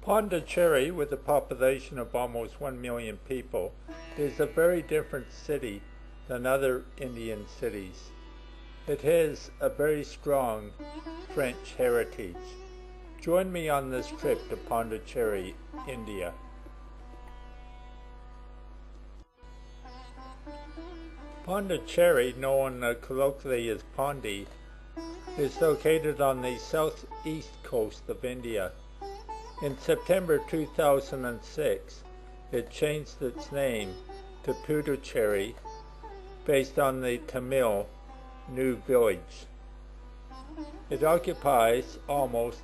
Pondicherry, with a population of almost 1 million people, is a very different city than other Indian cities. It has a very strong French heritage. Join me on this trip to Puducherry, India. Pondicherry, known colloquially as Pondy, is located on the southeast coast of India. In September 2006, it changed its name to Puducherry, based on the Tamil New Village. It occupies almost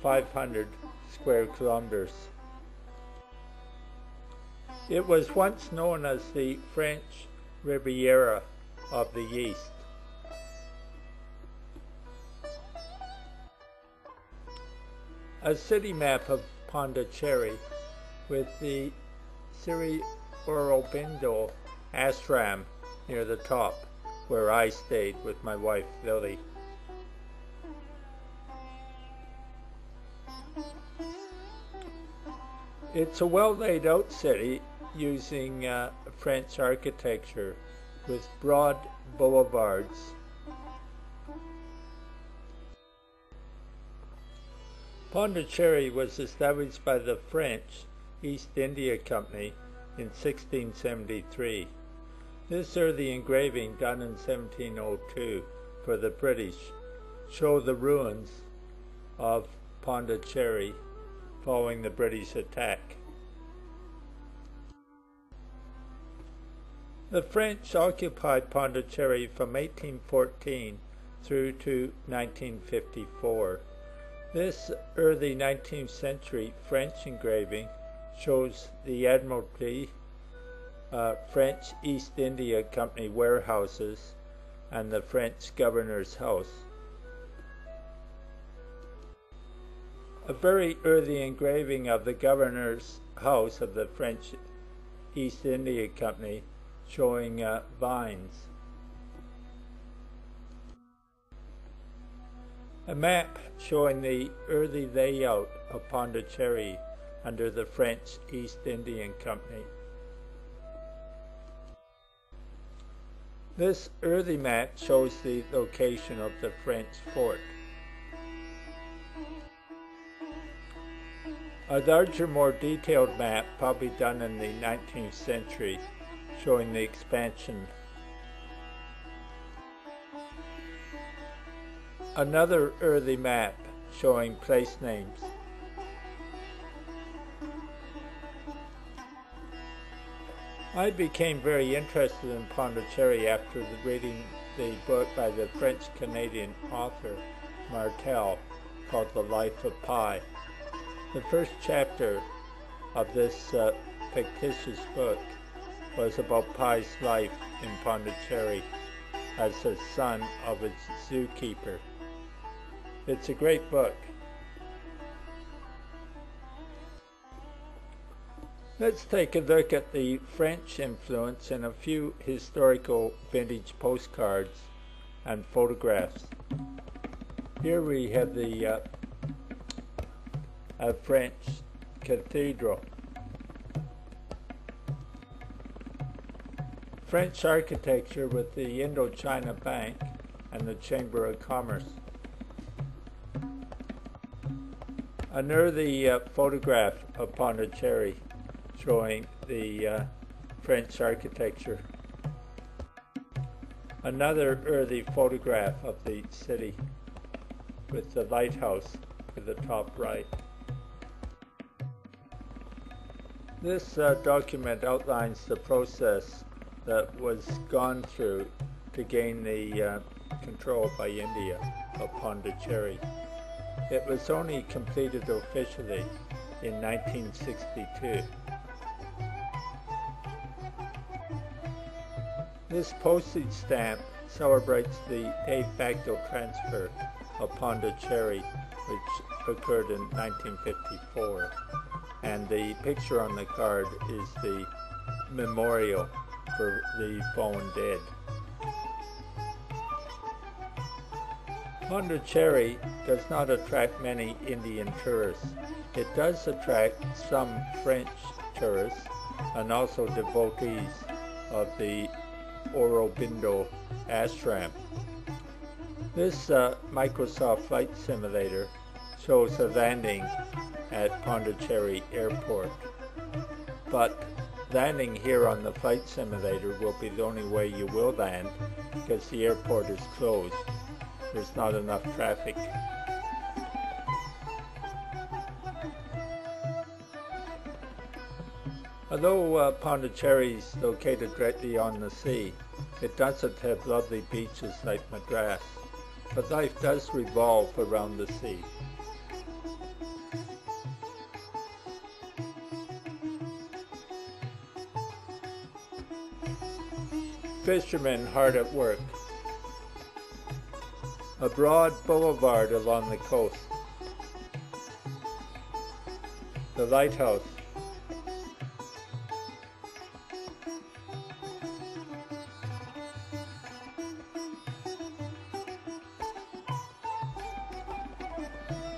500 square kilometers. It was once known as the French Riviera of the East. A city map of Pondicherry with the Sri Aurobindo ashram near the top, where I stayed with my wife Lily. It's a well laid out city using French architecture with broad boulevards. Pondicherry was established by the French East India Company in 1673. This early engraving, done in 1702 for the British, show the ruins of Pondicherry following the British attack. The French occupied Pondicherry from 1814 through to 1954. This early 19th century French engraving shows the Admiralty, French East India Company warehouses, and the French Governor's house. A very early engraving of the Governor's house of the French East India Company showing vines. A map showing the early layout of Pondicherry under the French East Indian Company. This early map shows the location of the French fort. A larger, more detailed map, probably done in the 19th century, showing the expansion. Another early map showing place names. I became very interested in Pondicherry after reading the book by the French-Canadian author Martel called The Life of Pi. The first chapter of this fictitious book was about Pi's life in Pondicherry as the son of a zookeeper. It's a great book. Let's take a look at the French influence in a few historical vintage postcards and photographs. Here we have the French cathedral. French architecture with the Indochina Bank and the Chamber of Commerce. An early photograph of Pondicherry showing the French architecture. Another early photograph of the city with the lighthouse to the top right. This document outlines the process that was gone through to gain the control by India of Pondicherry. It was only completed officially in 1962. This postage stamp celebrates the de facto transfer of Pondicherry, which occurred in 1954. And the picture on the card is the memorial for the fallen dead. Pondicherry does not attract many Indian tourists. It does attract some French tourists and also devotees of the Aurobindo ashram. This Microsoft Flight Simulator shows a landing at Puducherry Airport, but landing here on the flight simulator will be the only way you will land because the airport is closed. There's not enough traffic. Although Pondicherry is located directly on the sea, it doesn't have lovely beaches like Madras, but life does revolve around the sea. Fishermen hard at work. A broad boulevard along the coast. The lighthouse.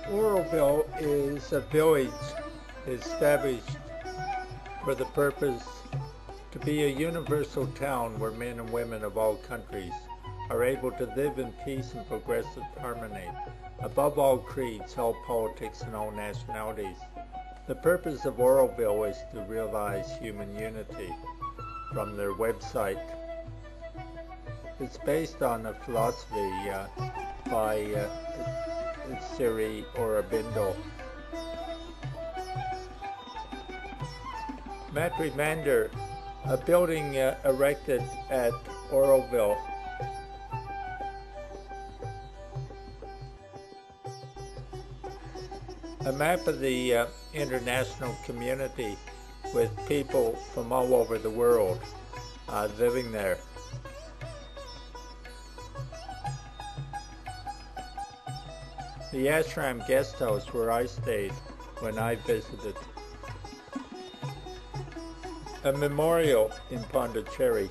Auroville is a village established for the purpose to be a universal town where men and women of all countries are able to live in peace and progressive harmony, above all creeds, all politics, and all nationalities. The purpose of Auroville is to realize human unity. From their website, it's based on a philosophy by Sri Aurobindo. Matri Mandir, a building erected at Auroville. A map of the international community with people from all over the world living there. The ashram guest house where I stayed when I visited. A memorial in Pondicherry.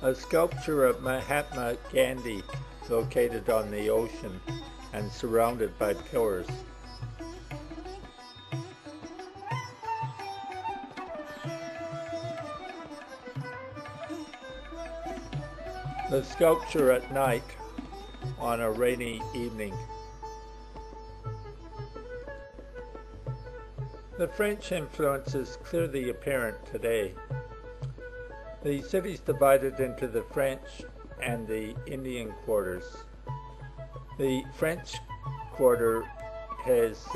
A sculpture of Mahatma Gandhi located on the ocean and surrounded by pillars. The sculpture at night on a rainy evening. The French influence is clearly apparent today. The city is divided into the French and the Indian quarters. The French quarter has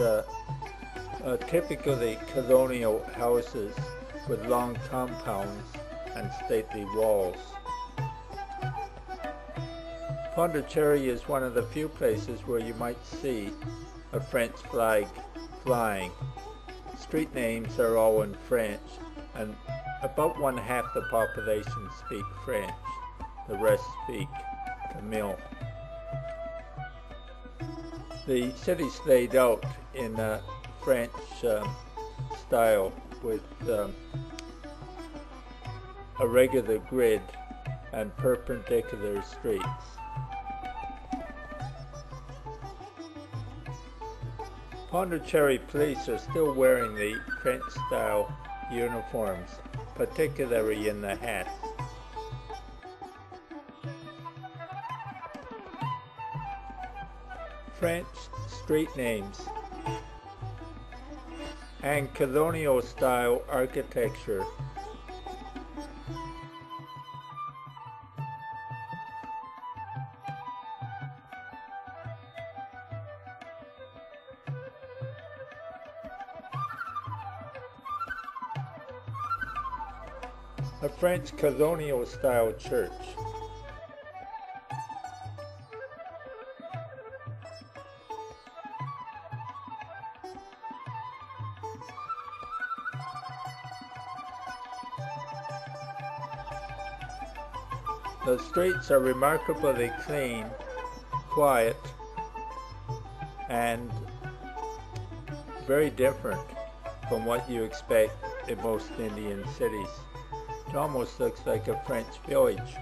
typically colonial houses with long compounds and stately walls. Pondicherry is one of the few places where you might see a French flag flying. Street names are all in French, and about 1/2 the population speak French. The rest speak Tamil. The city's laid out in a French style with a regular grid and perpendicular streets. Puducherry police are still wearing the French-style uniforms, particularly in the hats. French street names and colonial-style architecture. A French colonial-style church. The streets are remarkably clean, quiet, and very different from what you expect in most Indian cities. It almost looks like a French village.